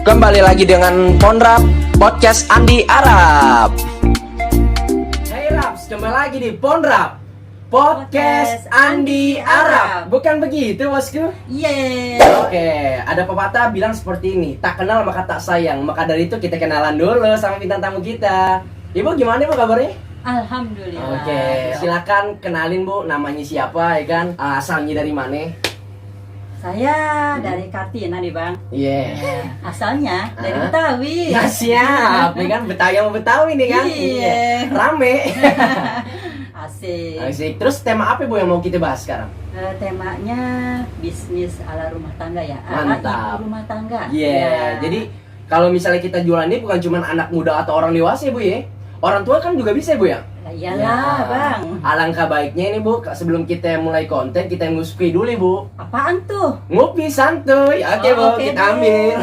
Kembali lagi dengan Ponrap Podcast Andi Arab. Hey Raps, kembali lagi di Ponrap Podcast Andi Arab. Bukan begitu bosku? Oke, ada pepatah bilang seperti ini: tak kenal maka tak sayang. Maka dari itu kita kenalan dulu sama bintang tamu kita. Ibu gimana Bu kabarnya? Alhamdulillah. Oke, silakan kenalin Bu, namanya siapa ya kan? Asalnya dari mana? Saya dari Kartina nih Bang. Iya. Asalnya dari Betawi. Ya siap, ya kan Betawi sama Betawi nih kan? Iya. Rame. Asik. Asik. Terus tema apa Bu yang mau kita bahas sekarang? Temanya bisnis ala rumah tangga ya. Mantap. Ibu rumah tangga. Iya. Ya. Jadi kalau misalnya kita jualan ini bukan cuma anak muda atau orang dewasa ya Bu ya. Orang tua kan juga bisa ya Bu ya? Lah iyalah Bang. Alangkah baiknya ini Bu, sebelum kita mulai konten kita nguski dulu Bu. Apaan tuh? Ngopi santuy. Oke Bu, Oke, kita deh. ambil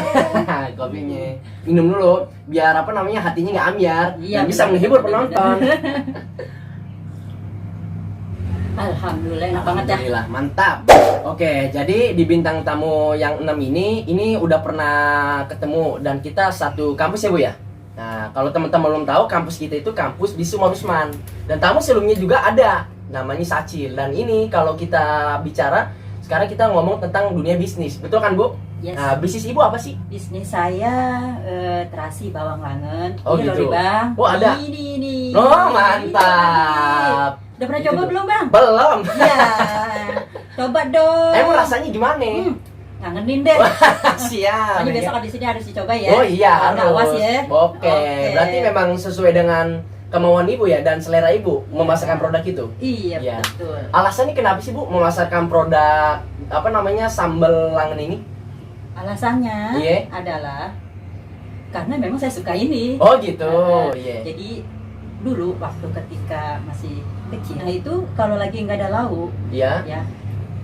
kopinya. Minum dulu biar apa namanya hatinya nggak ambiar Iya, dan bisa benar, menghibur benar, penonton. Alhamdulillah enak banget ya. Alhamdulillah, mantap. Oke, jadi di bintang tamu yang 6 ini udah pernah ketemu dan kita satu kampus ya Bu ya. Nah, kalau teman-teman belum tahu, kampus kita itu kampus di Sumarusman. Dan tamu sebelumnya juga ada, namanya Sacil. Dan ini kalau kita bicara, sekarang kita ngomong tentang dunia bisnis. Betul kan Bu? Yes. Nah, bisnis Ibu apa sih? Bisnis saya terasi bawang langen. Oh, Ini gitu. loh, Bang. Oh, ada. Ini. Oh, mantap. Udah pernah Itu coba tuh. belum, Bang? Belum. Iya. Coba dong. Emang rasanya gimana? Ngangenin deh. Siap. Makanya besok di sini harus dicoba ya. Oh iya, Karena harus. awas ya. Oke. Berarti memang sesuai dengan kemauan Ibu ya dan selera Ibu memasarkan produk itu. Iya, Iya. betul. Alasannya kenapa sih Bu memasarkan produk apa namanya sambal langen ini? Alasannya Iya. adalah karena memang saya suka ini. Oh gitu. Nah, Iya. Jadi dulu waktu ketika masih kecil itu kalau lagi nggak ada lauk Iya. ya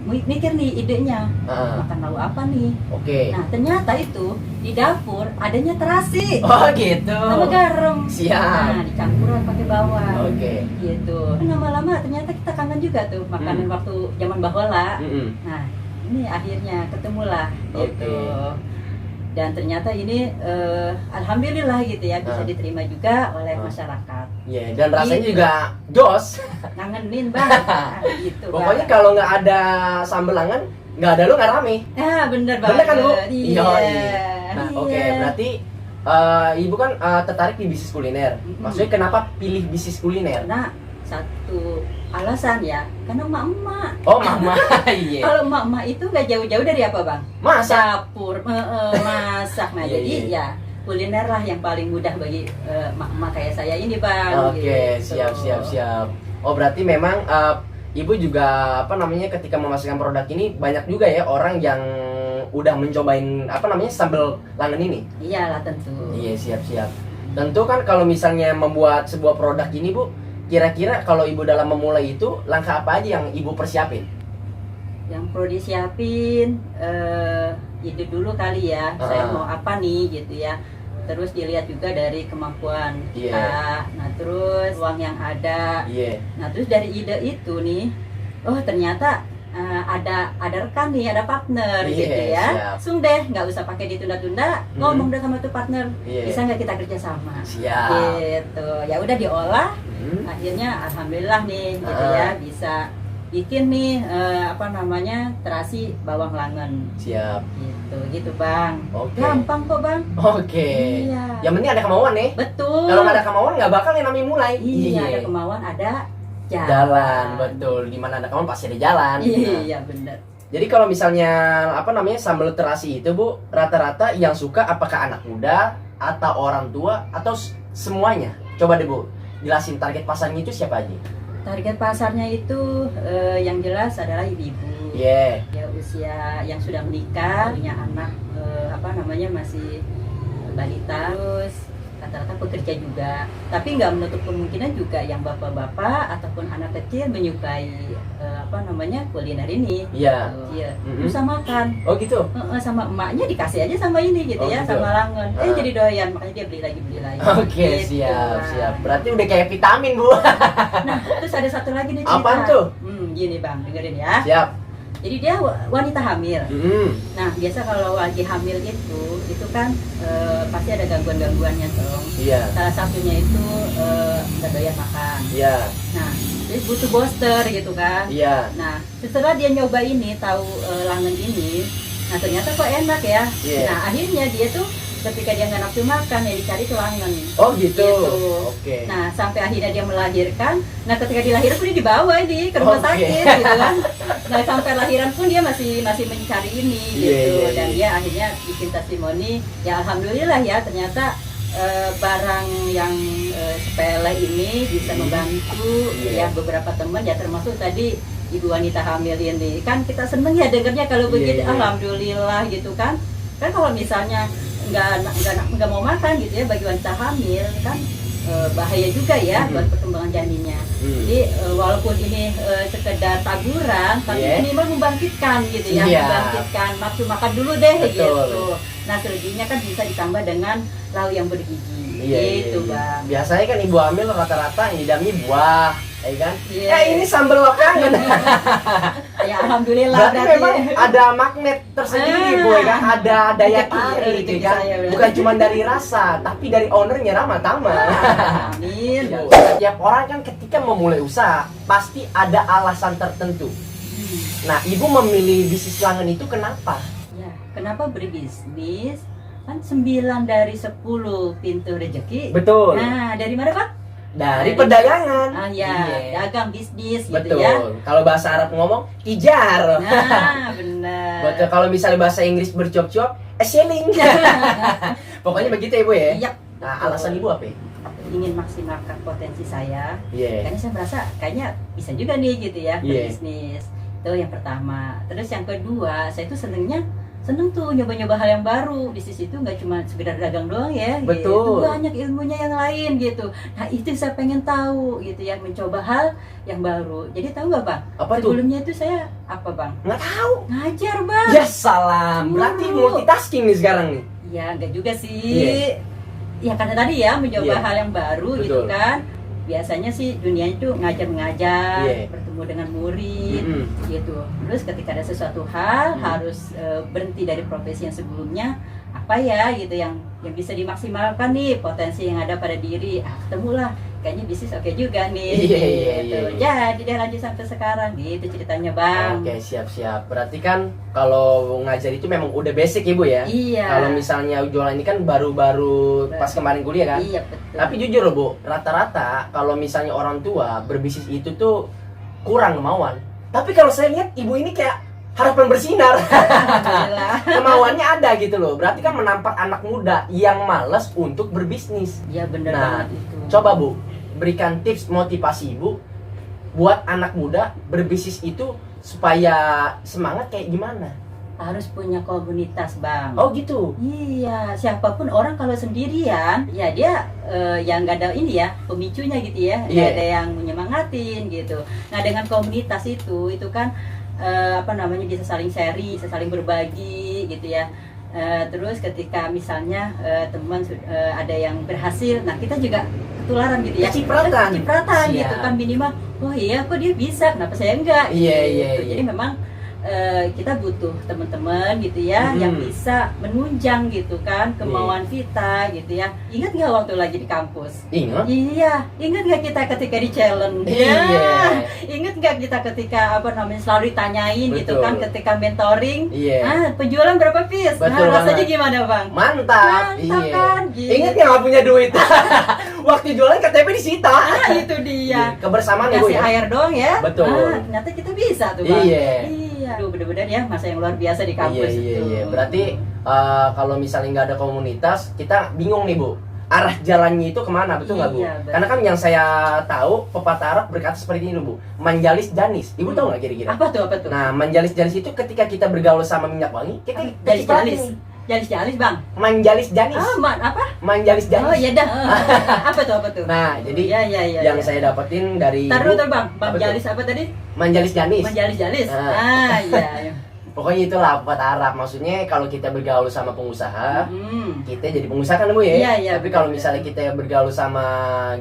mikir nih idenya Ah. makan lauk apa nih. Oke. Nah ternyata itu di dapur adanya terasi Oh gitu. sama garam. Siap. Nah dicampuran pakai bawang. Oke. Gitu. Lama-lama ternyata kita kangen juga tuh makanan waktu zaman bahola. Mm-mm. Nah ini akhirnya ketemulah gitu. Oke. Dan ternyata ini alhamdulillah gitu ya bisa Ah. diterima juga oleh Ah. masyarakat. Iya, dan rasanya Gitu. juga jos. Ngangenin banget. Nah, gitu. Pokoknya Bang. kalau nggak ada sambal langen, nggak ada lu nggak rame. Ah bener banget. Bener kan Bu? Iya. Nah, Iya. oke, berarti Ibu kan tertarik di bisnis kuliner. Maksudnya kenapa pilih bisnis kuliner? Karena satu alasan ya, karena emak-emak. Oh, mama. Iya. Kalau emak-emak itu nggak jauh-jauh dari apa bang? Masa? Dapur, masak. Nah Iya, jadi iya. ya kuliner lah yang paling mudah bagi emak-emak kayak saya ini bang. Oke, gitu. siap. Oh, berarti memang Ibu juga apa namanya ketika memasarkan produk ini banyak juga ya orang yang udah mencobain apa namanya sambal langen ini. Iyalah tentu. Iya, siap. Tentu kan kalau misalnya membuat sebuah produk ini, Bu, kira-kira kalau Ibu dalam memulai itu langkah apa aja yang Ibu persiapin? Yang perlu disiapin ide dulu kali ya. Saya mau apa nih gitu ya. Terus dilihat juga dari kemampuan kita. Iya. Nah terus uang yang ada. Iya. Nah terus dari ide itu nih, oh ternyata ada rekan nih, ada partner Iya, gitu ya. siap. Langsung deh, nggak usah pakai ditunda-tunda, ngomong deh sama tuh partner, Iya. bisa nggak kita kerja sama? Siap. Gitu. Ya udah diolah, Hmm. akhirnya alhamdulillah nih gitu Ah. ya bisa bikin nih apa namanya terasi bawang langen. Siap. Gitu bang. Oke. Gampang kok bang. Oke. Iya. Yang penting ada kemauan nih. Betul. Kalau nggak ada kemauan nggak bakal yang namanya mulai. Iya ada kemauan ada Jalan, betul. Di mana ada kemauan pasti ada jalan. Iya benar. Jadi kalau misalnya apa namanya sambal terasi itu Bu, rata-rata yang suka apakah anak muda atau orang tua atau semuanya? Coba deh Bu, jelasin target pasarnya itu siapa aja? Target pasarnya itu yang jelas adalah ibu-ibu. Iya. Ya usia yang sudah menikah, punya anak apa namanya masih balita, terus rata-rata pekerja juga. Tapi nggak menutup kemungkinan juga yang bapak-bapak ataupun anak kecil menyukai apa namanya kuliner ini. Iya. Iya. Mm-mm. Bisa makan. Oh gitu. Sama emaknya dikasih aja sama ini gitu Oh, ya, gitu. sama langen. Ah. Jadi doyan, makanya dia beli lagi. Oke, Gitu, siap. Bang. Berarti udah kayak vitamin Bu. Nah, terus ada satu lagi nih cerita. Apaan tuh? Gini bang, dengerin ya. Siap. Jadi dia wanita hamil. Mm-mm. Nah, biasa kalau lagi hamil itu kan pasti ada gangguan-gangguannya dong. Iya. Salah satunya itu nggak doyan makan. Iya. Nah, jadi butuh booster gitu kan. Iya. Nah, setelah dia nyoba ini, tahu langen ini, nah ternyata kok enak ya. Iya. Nah, akhirnya dia tuh ketika dia nggak nafsu makan, ya dicari tuh langen. Oh gitu. Gitu. Oke. Nah, sampai akhirnya dia melahirkan. Nah, ketika dilahirkan dia dibawa ini ke rumah Oke. sakit gitu kan. Nah, sampai lahiran pun dia masih mencari ini gitu. Iya. Dan dia akhirnya bikin testimoni. Ya alhamdulillah ya, ternyata barang yang sepele ini bisa membantu Iya. ya beberapa teman, ya termasuk tadi ibu wanita hamil ini. Kan kita seneng ya dengarnya kalau begitu. Iya. Alhamdulillah gitu kan. Kan kalau misalnya nggak mau makan gitu ya, bagi wanita hamil kan bahaya juga ya buat perkembangan janinnya. Jadi walaupun ini sekedar taburan, tapi Yeah. minimal membangkitkan gitu ya, Iya. membangkitkan nafsu makan dulu deh. Betul. Gitu. Nah, selebihnya kan bisa ditambah dengan lauk yang bergizi. Gitu, Bang. Biasanya kan ibu hamil rata-rata ngidamnya buah, ya kan? Iya. Ini sambal lapangan. Ya alhamdulillah Berarti memang ada magnet tersendiri, Bu, ya kan? Ada daya Rezeki, tarik, rezeki ya kan? saya, berarti. Bukan cuma dari rasa, tapi dari ownernya Rama Tama. Amin. Ya, Setiap orang kan ketika memulai usaha pasti ada alasan tertentu. Nah, ibu memilih bisnis langen itu kenapa? Ya, kenapa berbisnis? Kan 9 dari 10 pintu rezeki. Betul. Nah, dari mana, Pak? Dari perdagangan. Ah ya, Iya. dagang bisnis Betul. gitu ya. Kalau bahasa Arab ngomong tijar. Nah, benar. Betul. Kalau misalnya bahasa Inggris bercuap-cuap, selling. Pokoknya begitu ya, Bu ya. Iya. Nah, alasan ibu apa? Ya? Ingin maksimalkan potensi saya. Iya. Karena saya merasa kayaknya bisa juga nih gitu ya, Iya. berbisnis. Itu yang pertama. Terus yang kedua, saya tuh seneng tuh nyoba-nyoba hal yang baru. Bisnis itu nggak cuma sekedar dagang doang ya. Betul. Gitu. Banyak ilmunya yang lain gitu. Nah, itu saya pengen tahu gitu ya, mencoba hal yang baru. Jadi tahu nggak, Bang? Apa tuh? Sebelumnya itu saya apa, Bang? Nggak tahu. Ngajar, Bang. Ya salam. Berarti multitasking nih sekarang nih. Ya, enggak juga sih. Iya. Ya karena tadi ya mencoba Iya. hal yang baru gitu Betul. kan. Biasanya sih dunia itu ngajar-mengajar, Iya. bertemu dengan murid Mm-mm. gitu. Terus ketika ada sesuatu hal harus berhenti dari profesi yang sebelumnya, apa ya gitu yang bisa dimaksimalkan nih potensi yang ada pada diri. Ketemulah kayaknya bisnis oke juga nih. Iya, gitu. iya, iya. Jadi dia lanjut sampai sekarang gitu ceritanya, Bang. Oke, siap-siap. Berarti kan kalau ngajar itu memang udah basic Ibu ya? Iya. Kalau misalnya jualan ini kan baru-baru pas kemarin kuliah kan? Iya, betul. Tapi jujur loh, Bu, rata-rata kalau misalnya orang tua berbisnis itu tuh kurang kemauan. Tapi kalau saya lihat ibu ini kayak harapan bersinar. Alhamdulillah. Kemauannya ada gitu loh. Berarti kan menampar anak muda yang malas untuk berbisnis. Iya, benar Nah, banget itu. Coba Bu, berikan tips motivasi Ibu buat anak muda berbisnis itu supaya semangat kayak gimana? Harus punya komunitas, Bang. Oh gitu. Iya, siapapun orang kalau sendirian, ya dia yang nggak ada ini ya pemicunya gitu ya, nggak Iya. ada yang menyemangatin gitu. Nah, dengan komunitas itu kan apa namanya, bisa saling sharing, bisa saling berbagi gitu ya. Terus ketika misalnya teman ada yang berhasil, nah kita juga ketularan gitu ya. Kecipratan. Kecipratan Siap. gitu kan, minimal. Oh iya, kok dia bisa, kenapa saya enggak? Iya, Gitu. iya, iya. Jadi memang kita butuh teman-teman gitu ya Mhm. yang bisa menunjang gitu kan kemauan kita gitu ya. Ingat nggak waktu lagi di kampus? Ingat? Iya, ingat nggak kita ketika di challenge? Iya. Ingat nggak kita ketika apa namanya selalu ditanyain gitu Betul. kan ketika mentoring? Iya. Penjualan berapa piece? Betul Nah, rasanya banget. gimana, Bang? Mantap. Mantap Iya. kan? Gitu. Ingat nggak punya duit? Waktu jualan KTP disita. Nah, itu dia. Kebersamaan Ibu Kasih ya. air doang ya. Betul. Ternyata kita bisa tuh, Bang. Iya. Iya. Aduh, bener-bener ya masa yang luar biasa di Iya, kampus iya, itu. iya. Berarti kalau misalnya nggak ada komunitas, kita bingung nih Bu. Arah jalannya itu kemana, betul nggak Bu? Iya, betul. Karena kan yang saya tahu pepatah Arab berkata seperti ini loh Bu. Manjalis janis. Ibu tahu nggak kira-kira? Apa tuh? Nah, manjalis janis itu ketika kita bergaul sama minyak wangi, kita kecipratan Jalis-jalis. nih. Jalis-jalis, Bang. Manjalis janis. Apa? Manjalis janis. Oh, iya dah. Apa tuh? Nah, jadi Iya. yang saya dapetin dari Taruh Ibu, tuh, Bang. Bang apa tuh? Jalis apa tadi? Manjalis janis. Menjalis-jalis. Ah. Iya. Pokoknya itulah buat Arab. Maksudnya kalau kita bergaul sama pengusaha, Mm-mm. kita jadi pengusaha kan Bu ya. Iya, iya, Tapi betul, kalau betul. misalnya kita bergaul sama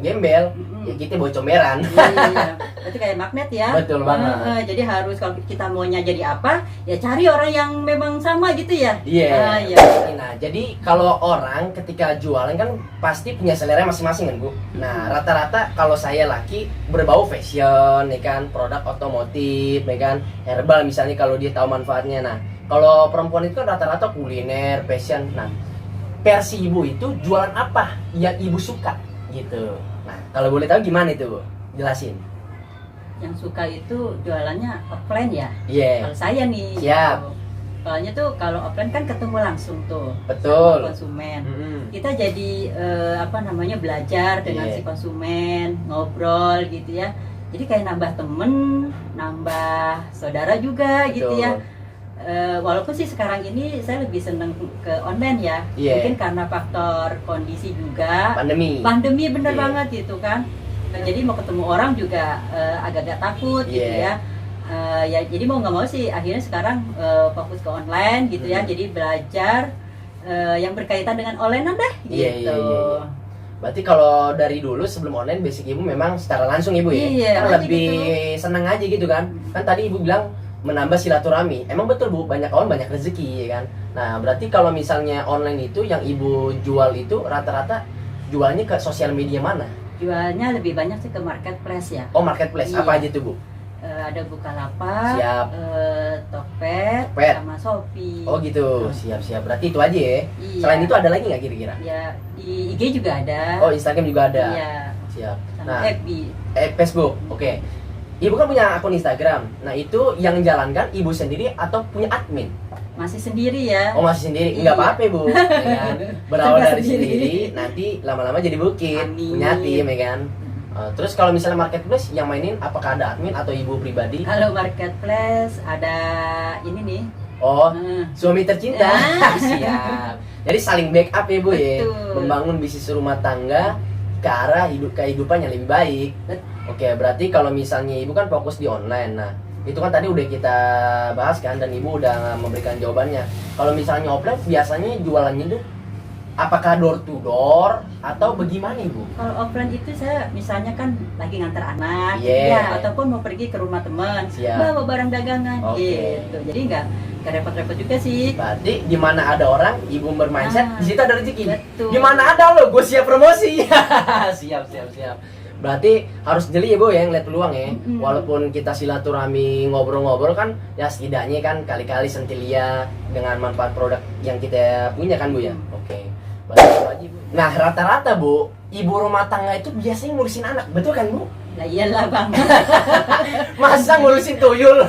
gembel, Mm-mm. ya kita bawa comberan. Iya, berarti kayak magnet ya. Betul banget. Jadi harus kalau kita maunya jadi apa, ya cari orang yang memang sama gitu ya. Iya. Iya. Nah, jadi kalau orang ketika jualan kan pasti punya selera masing-masing kan Bu. Nah, rata-rata kalau saya laki berbau fashion, ya kan, produk otomotif, ya kan, herbal misalnya kalau dia tahu manfaatnya. Nah, kalau perempuan itu kan rata-rata kuliner, fashion. Nah, versi Ibu itu jualan apa yang Ibu suka gitu. Nah, kalau boleh tahu gimana itu Bu? Jelasin. Yang suka itu jualannya offline ya. Iya. Kalau saya nih. Siap. Soalnya tuh kalau offline kan ketemu langsung tuh Betul. sama konsumen. Mm-mm. Kita jadi apa namanya belajar dengan Iya. si konsumen, ngobrol gitu ya. Jadi kayak nambah temen, nambah saudara juga gitu ya. Walaupun sih sekarang ini saya lebih seneng ke online ya. Iya. Mungkin karena faktor kondisi juga. Pandemi. Pandemi bener Iya. banget gitu kan. Jadi mau ketemu orang juga agak-agak takut gitu Iya. ya. Ya jadi mau nggak mau sih akhirnya sekarang fokus ke online gitu ya. Jadi belajar yang berkaitan dengan online deh Iya, gitu. iya, iya. Berarti kalau dari dulu sebelum online basic Ibu memang secara langsung Ibu ya? Iya, Kan aja lebih seneng aja gitu kan? Kan tadi Ibu bilang menambah silaturahmi. Emang betul Bu, banyak kawan banyak rezeki ya kan? Nah, berarti kalau misalnya online itu yang Ibu jual itu rata-rata jualnya ke sosial media mana? Jualnya lebih banyak sih ke marketplace ya. Oh, marketplace. Iya. Apa aja tuh Bu? Ada Bukalapak, Siap. Tokped, Tokped. sama Shopee. Oh gitu, siap-siap. Berarti itu aja ya? Iya. Selain itu ada lagi nggak kira-kira? Ya di IG juga ada. Oh, Instagram juga ada? Iya. Siap. Sama Nah, FB. Facebook, oke. Ibu kan punya akun Instagram. Nah, itu yang jalankan Ibu sendiri atau punya admin? Masih sendiri ya. Oh, masih sendiri? Iya. Enggak apa-apa, Bu. Ya kan? Berawal Sudah dari sendiri. sendiri, nanti lama-lama jadi bukit. Amin. Punya tim, ya kan? Terus kalau misalnya marketplace yang mainin apakah ada admin atau Ibu pribadi? Kalau marketplace ada ini nih. Oh, Eh, suami tercinta. Siap. Jadi saling backup ya, Bu ya. Betul. Membangun bisnis rumah tangga ke arah kehidupan yang lebih baik. Bet- Oke, berarti kalau misalnya Ibu kan fokus di online. Nah, itu kan tadi udah kita bahas kan dan Ibu udah memberikan jawabannya. Kalau misalnya offline biasanya jualannya tuh apakah door to door atau bagaimana Ibu? Kalau offline itu saya misalnya kan lagi nganter anak, Iya. ya, ataupun mau pergi ke rumah teman, Siap. bawa barang dagangan, Oke. gitu. Jadi nggak repot-repot juga sih. Berarti di mana ada orang, Ibu bermindset, Ah, di situ ada rezeki. betul. Di mana ada lo, gue siap promosi. siap. Berarti harus jeli ya Bu ya, ngeliat peluang ya. Mm-mm. Walaupun kita silaturahmi ngobrol-ngobrol kan, ya setidaknya kan kali-kali sentilia dengan manfaat produk yang kita punya kan Bu ya. Oke. Berarti itu aja, Bu. Nah, rata-rata Bu, ibu rumah tangga itu biasanya ngurusin anak, betul kan Bu? Lah iyalah bang, Masa ngurusin tuyul?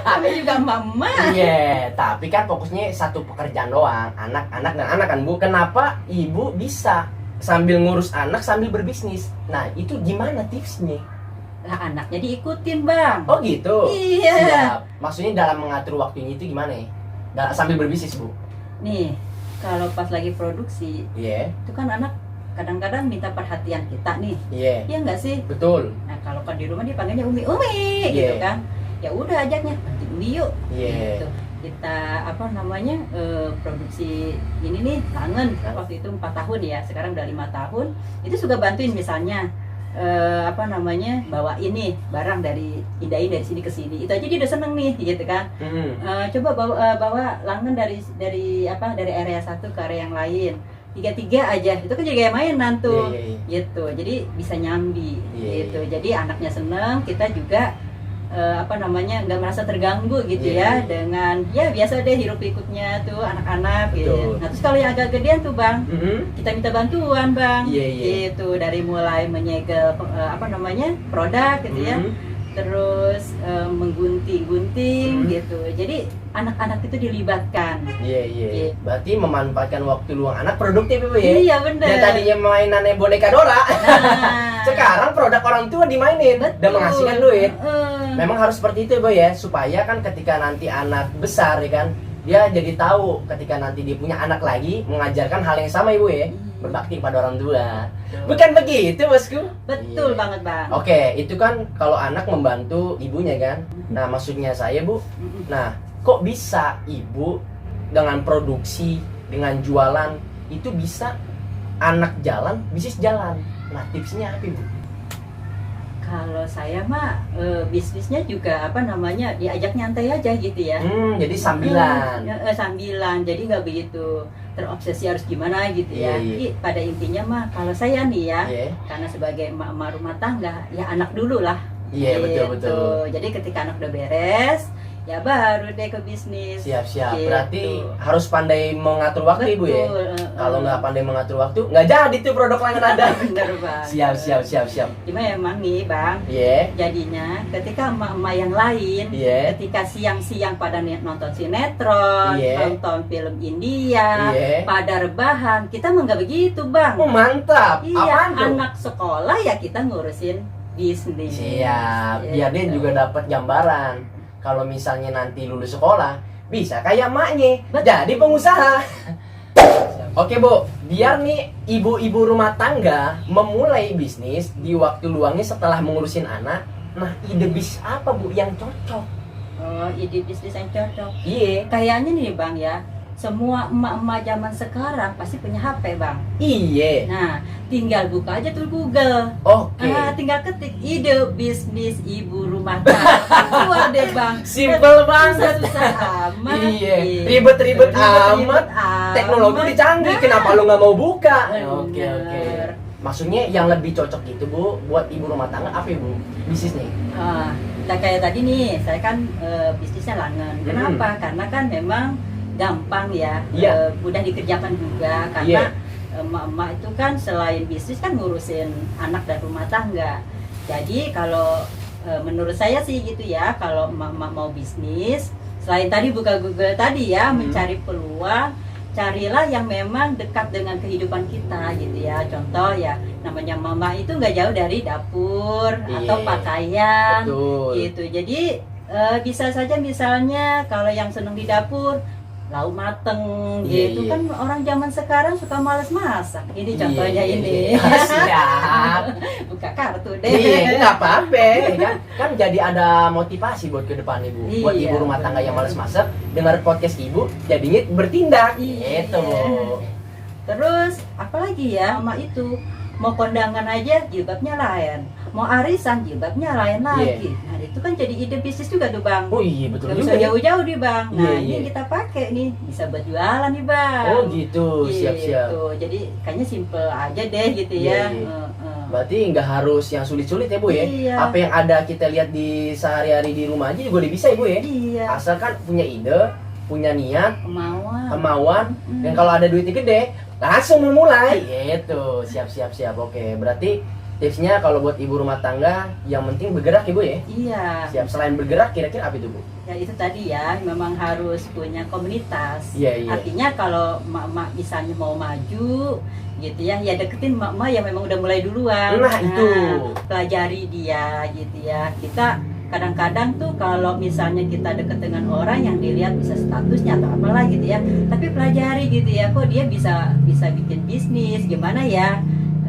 kami juga mama. Iya, tapi kan fokusnya satu pekerjaan doang, anak-anak dan anak kan Bu. Kenapa ibu bisa sambil ngurus anak sambil berbisnis? Nah, itu gimana tipsnya? Lah anaknya diikutin bang. Oh gitu? Iya. Siap. Maksudnya dalam mengatur waktunya itu gimana ya? Sambil berbisnis Bu? Nih, kalau pas lagi produksi, Iya, itu kan anak kadang-kadang minta perhatian kita nih. iya, Iya nggak sih? betul. Nah kalau kan di rumah dia panggilnya Umi, Iya. gitu kan. Ya udah ajaknya, nanti Umi yuk. Iya. Gitu. Kita apa namanya produksi ini nih kangen. Waktu itu 4 tahun ya, sekarang udah 5 tahun. Itu juga bantuin misalnya apa namanya bawa ini barang dari pindahin dari sini ke sini. Itu aja dia udah seneng nih, gitu kan. Coba bawa langen dari area satu ke area yang lain. 3-3 aja, itu kan jadi kayak mainan tuh. Iya. Gitu, jadi bisa nyambi. Iya. Gitu, jadi anaknya seneng, kita juga nggak merasa terganggu gitu Iya. ya dengan ya biasa deh hiruk pikuknya tuh anak-anak Betul. gitu. Nah terus kalau yang agak gedean tuh bang, kita minta bantuan bang. Iya, iya. Gitu dari mulai menyegel produk gitu ya, terus menggunting-gunting gitu. Jadi anak-anak itu dilibatkan. Iya. Iya. Berarti memanfaatkan waktu luang anak produktif Bu ya? Iya bener. Yang tadinya mainannya boneka Dora, Nah, sekarang produk orang tua dimainin dan betul. menghasilkan duit. Heeh. Memang harus seperti itu Bu ya, supaya kan ketika nanti anak besar ya kan, dia jadi tahu ketika nanti dia punya anak lagi mengajarkan hal yang sama Ibu ya, berbakti pada orang tua. Bukan begitu Bosku? Betul Iya. banget bang. Oke, itu kan kalau anak membantu ibunya kan. Nah, maksudnya saya Bu, Mm-mm. nah kok bisa ibu dengan produksi, dengan jualan itu bisa anak jalan, bisnis jalan. Nah, tipsnya apa ibu? Kalau saya mah bisnisnya juga diajak nyantai aja gitu ya. Jadi sambilan. Sambilan, jadi nggak begitu terobsesi harus gimana gitu ya. Jadi pada intinya mah kalau saya nih ya, karena sebagai emak-emak rumah tangga, ya anak dulu lah. Iya, betul. Jadi ketika anak udah beres, ya baru deh ke bisnis. Siap. Gitu. Berarti harus pandai mengatur waktu ibu ya. Kalau nggak pandai mengatur waktu, nggak jadi tuh produk langan ada. Bener bang. Siap. Cuma emang nih bang, jadinya ketika emak-emak yang lain, ketika siang-siang pada nonton sinetron, nonton film India, pada rebahan, kita mah nggak begitu bang. Oh mantap. Iya, anak sekolah ya kita ngurusin bisnis. Siap. Biar dia juga dapat gambaran. Kalau misalnya nanti lulus sekolah, bisa kayak maknya, jadi pengusaha. Oke Bu, biar nih ibu-ibu rumah tangga memulai bisnis di waktu luangnya setelah mengurusin anak. Nah, ide bisnis apa Bu yang cocok? Oh, ide bisnis yang cocok. Iya. Kayaknya nih Bang ya, semua emak-emak zaman sekarang pasti punya HP Bang. Iya. Nah, tinggal buka aja tuh Google. Oke. Tinggal ketik ide bisnis ibu rumah tangga. Keluar deh Bang. Simple banget. Susah amat. Iya. Ribet-ribet amat. Teknologi udah canggih. Kenapa lu nggak mau buka? Oke. Maksudnya yang lebih cocok gitu Bu buat ibu rumah tangga apa Bu bisnisnya? Nah kayak tadi nih, saya kan bisnisnya langen. Kenapa? Karena kan memang gampang ya, mudah dikerjakan juga karena emak-emak itu kan selain bisnis kan ngurusin anak dan rumah tangga. Jadi kalau menurut saya sih gitu ya, kalau emak-emak mau bisnis, selain tadi buka Google tadi ya, mencari peluang, carilah yang memang dekat dengan kehidupan kita gitu ya. Contoh ya, namanya mama itu nggak jauh dari dapur atau pakaian. Gitu. Jadi bisa saja misalnya kalau yang seneng di dapur, lauk mateng gitu kan orang zaman sekarang suka males masak. Ini contohnya ini. Siap. Buka kartu deh. Iya, nggak apa-apa. Kan jadi ada motivasi buat ke depan ibu. Buat ibu rumah tangga yang males masak, dengar podcast ibu, jadinya bertindak. Itu. Terus apalagi ya, mama itu mau kondangan aja jilbabnya lain, mau arisan jilbabnya lain lagi. Nah itu kan jadi ide bisnis juga tuh Bang. Oh iya betul juga. Bisa jauh-jauh nih Bang. Nah ini yang kita pakai nih bisa buat jualan nih Bang. Oh gitu, siap-siap. Jadi kayaknya simple aja deh gitu ya. Berarti nggak harus yang sulit-sulit ya Bu ya. Apa yang ada kita lihat di sehari-hari di rumah aja juga bisa ya Bu ya. Asalkan punya ide, punya niat, kemauan, dan kalau ada duitnya gede langsung memulai. Gitu. Siap. Oke, berarti tipsnya kalau buat ibu rumah tangga yang penting bergerak ya Bu ya. Iya. Siap. Selain bergerak kira-kira apa itu Bu? Ya itu tadi ya, memang harus punya komunitas. Iya. Artinya kalau emak-emak misalnya mau maju gitu ya, ya deketin emak-emak yang memang udah mulai duluan. Nah itu. Pelajari dia gitu ya. Kita kadang-kadang tuh kalau misalnya kita deket dengan orang yang dilihat bisa statusnya atau apalah gitu ya, tapi pelajari gitu ya, kok dia bisa bikin bisnis gimana ya.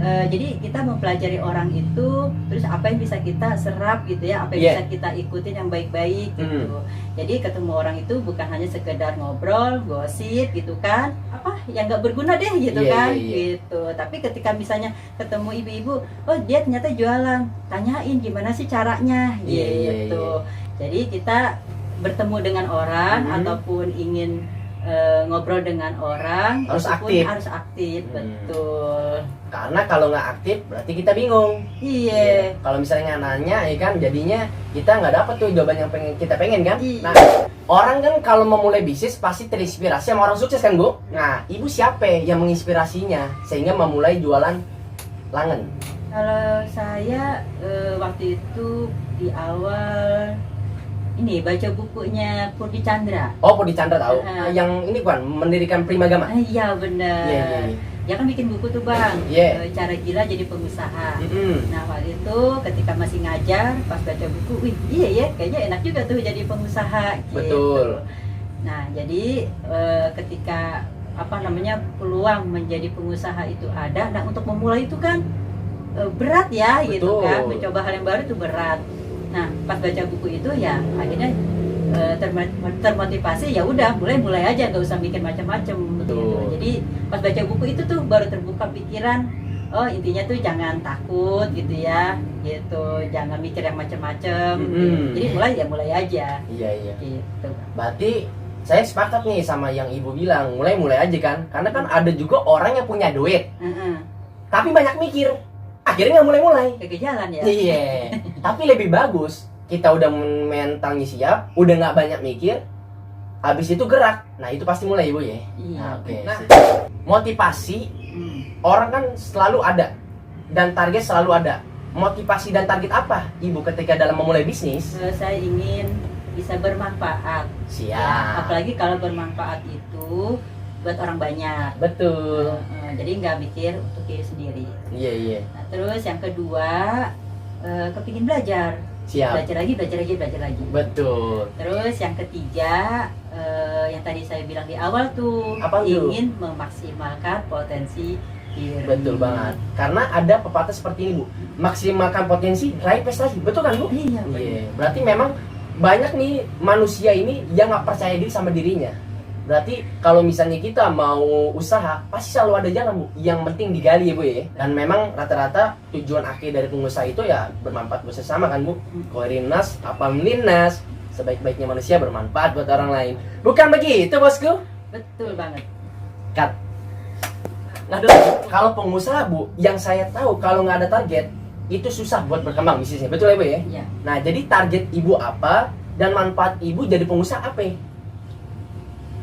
Jadi kita mempelajari orang itu, terus apa yang bisa kita serap gitu ya, apa yang bisa kita ikutin yang baik-baik gitu. Jadi ketemu orang itu bukan hanya sekedar ngobrol, gosip gitu kan, apa yang nggak berguna deh gitu kan. Gitu. Tapi ketika misalnya ketemu ibu-ibu, oh dia ternyata jualan, tanyain gimana sih caranya gitu. Jadi kita bertemu dengan orang ataupun ingin ngobrol dengan orang harus aktif. Betul. Karena kalau nggak aktif berarti kita bingung. Iya. Kalau misalnya nanya ya kan jadinya kita nggak dapat tuh jawaban yang kita pengen kan. Nah orang kan kalau memulai bisnis pasti terinspirasi sama orang sukses kan Bu. Nah ibu siapa yang menginspirasinya sehingga memulai jualan langen? Kalau saya waktu itu di awal ini baca bukunya Purdi Chandra. Oh, Purdi Chandra tahu. Yang ini kan mendirikan Primagama. Iya benar. Dia kan bikin buku tuh Bang. Cara gila jadi pengusaha. Nah waktu itu ketika masih ngajar pas baca buku, wih iya ya kayaknya enak juga tuh jadi pengusaha. Betul. Gitu. Nah jadi ketika peluang menjadi pengusaha itu ada. Nah untuk memulai itu kan berat ya. Betul. Gitu kan. Mencoba hal yang baru itu berat. Nah pas baca buku itu ya akhirnya termotivasi, ya udah mulai aja, nggak usah mikir macam-macam gitu. Jadi pas baca buku itu tuh baru terbuka pikiran, oh intinya tuh jangan takut gitu ya, gitu, jangan mikir yang macam-macam. Jadi mulai aja. Iya. Gitu. Berarti saya sepakat nih sama yang ibu bilang, mulai aja kan, karena kan ada juga orang yang punya duit, tapi banyak mikir, akhirnya nggak mulai. Ke jalan ya. Iya. Tapi lebih bagus kita udah mentalnya siap, udah nggak banyak mikir, habis itu gerak. Nah itu pasti mulai ibu ya. Iya. Nah, oke. Nah, motivasi orang kan selalu ada dan target selalu ada. Motivasi dan target apa ibu ketika dalam memulai bisnis? Saya ingin bisa bermanfaat. Siap. Ya, apalagi kalau bermanfaat itu buat orang banyak. Betul. Jadi nggak mikir untuk diri sendiri. Iya. Nah, terus yang kedua, kepingin belajar. Siap. Belajar lagi. Betul. Terus yang ketiga, yang tadi saya bilang di awal tuh, Apa tuh? ingin memaksimalkan potensi diri. Betul banget. Karena ada pepatah seperti ini bu, maksimalkan potensi, raih prestasi. Betul kan bu? Iya. Iya. Berarti memang banyak nih manusia ini yang nggak percaya diri sama dirinya. Berarti kalau misalnya kita mau usaha, pasti selalu ada jalan bu. Yang penting digali ya bu ya. Dan memang rata-rata tujuan akhir dari pengusaha itu ya bermanfaat buat sesama kan bu. Khairinnas apam linnas, sebaik-baiknya manusia bermanfaat buat orang lain. Bukan begitu bosku? Betul banget. Cut. Nah, kalau pengusaha bu, yang saya tahu kalau nggak ada target itu susah buat berkembang bisnisnya. Betul ya bu ya? Iya. Nah jadi target ibu apa dan manfaat ibu jadi pengusaha apa?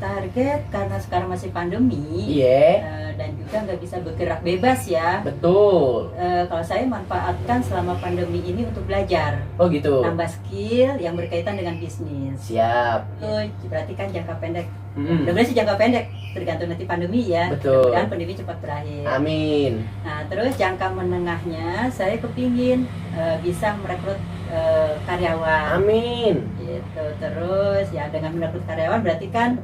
Target karena sekarang masih pandemi. Iya. Dan juga nggak bisa bergerak bebas ya. Betul. Kalau saya manfaatkan selama pandemi ini untuk belajar, Oh gitu. nambah skill yang berkaitan dengan bisnis. Siap. Itu berarti kan jangka pendek. Mm-mm. Mudah-mudahan sih jangka pendek, tergantung nanti pandemi ya. Betul. Dan pandemi cepat berakhir. Amin. Nah, terus jangka menengahnya saya kepingin bisa merekrut karyawan. Amin. Gitu. Terus ya dengan merekrut karyawan berarti kan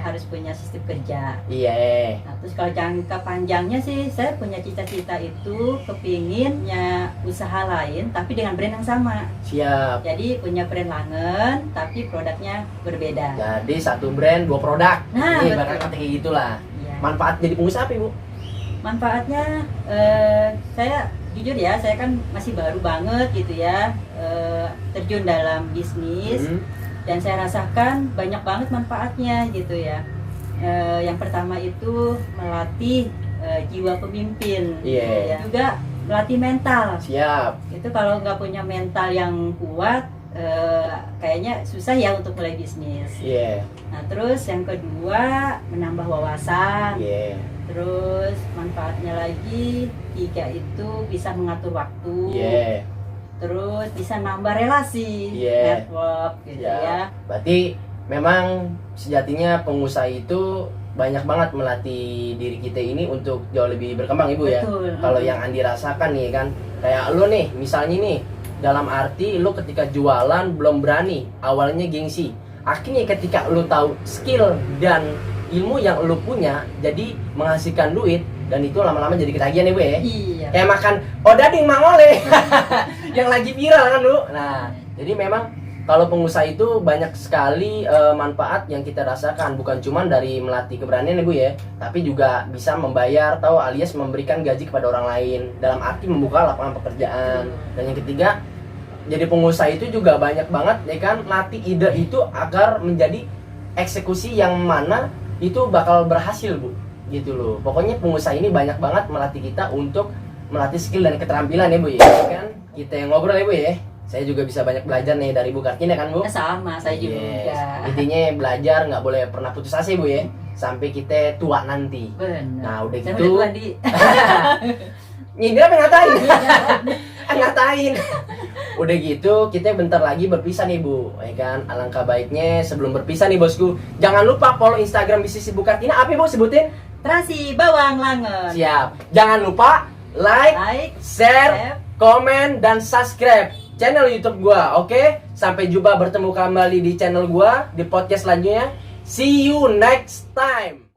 harus punya sistem kerja. Iya. Nah, terus kalau jangka panjangnya sih saya punya cita-cita itu kepinginnya usaha lain tapi dengan brand yang sama. Siap. Jadi punya brand Langen tapi produknya berbeda. Jadi satu brand dua produk. Nah, Ini betul. bakal kata kayak gitulah. Ya. Manfaat jadi pengusaha apa ibu? Manfaatnya saya jujur ya, saya kan masih baru banget gitu ya terjun dalam bisnis. Dan saya rasakan banyak banget manfaatnya gitu ya. Yang pertama itu melatih jiwa pemimpin. Iya. Gitu ya. Juga melatih mental. Siap. Itu kalau nggak punya mental yang kuat, kayaknya susah ya untuk mulai bisnis. Iya. Nah terus yang kedua menambah wawasan. Iya. Terus manfaatnya lagi tiga itu bisa mengatur waktu. Iya. Terus bisa nambah relasi, Yeah. network gitu Siap. ya. Berarti memang sejatinya pengusaha itu banyak banget melatih diri kita ini untuk jauh lebih berkembang ibu ya. Betul. Kalau yang Andi rasakan nih kan, kayak lo nih misalnya nih, dalam arti lo ketika jualan belum berani, awalnya gengsi. Akhirnya ketika lo tahu skill dan ilmu yang lo punya jadi menghasilkan duit, dan itu lama-lama jadi ketagihan ya bu ya. Iya. Kayak makan odading mangole yang lagi viral kan lu. Nah jadi memang kalau pengusaha itu banyak sekali manfaat yang kita rasakan, bukan cuma dari melatih keberanian ya bu ya, tapi juga bisa membayar atau alias memberikan gaji kepada orang lain, dalam arti membuka lapangan pekerjaan. Dan yang ketiga, jadi pengusaha itu juga banyak banget ya kan, latih ide itu agar menjadi eksekusi yang mana itu bakal berhasil bu, gitu loh. Pokoknya pengusaha ini banyak banget melatih kita untuk melatih skill dan keterampilan ya bu ya kan. Kita yang ngobrol ya bu ya, saya juga bisa banyak belajar nih dari Bu Kartina kan bu. Sama saya juga. Yes. Intinya belajar nggak boleh pernah putus asa bu ya, sampai kita tua nanti. Benar. Nah udah Saya gitu udah tua, Di. nyindir apa ngatain? Ngatain. Udah gitu kita bentar lagi berpisah nih bu, ya kan. Alangkah baiknya sebelum berpisah nih bosku, jangan lupa follow Instagram bisnis Ibu Kartina. Apa bu sebutin? Terasi Bawang Langen. Siap. Jangan lupa like, Like, share, komen, dan subscribe channel YouTube gua. Oke? Sampai jumpa bertemu kembali di channel gua di podcast selanjutnya. See you next time.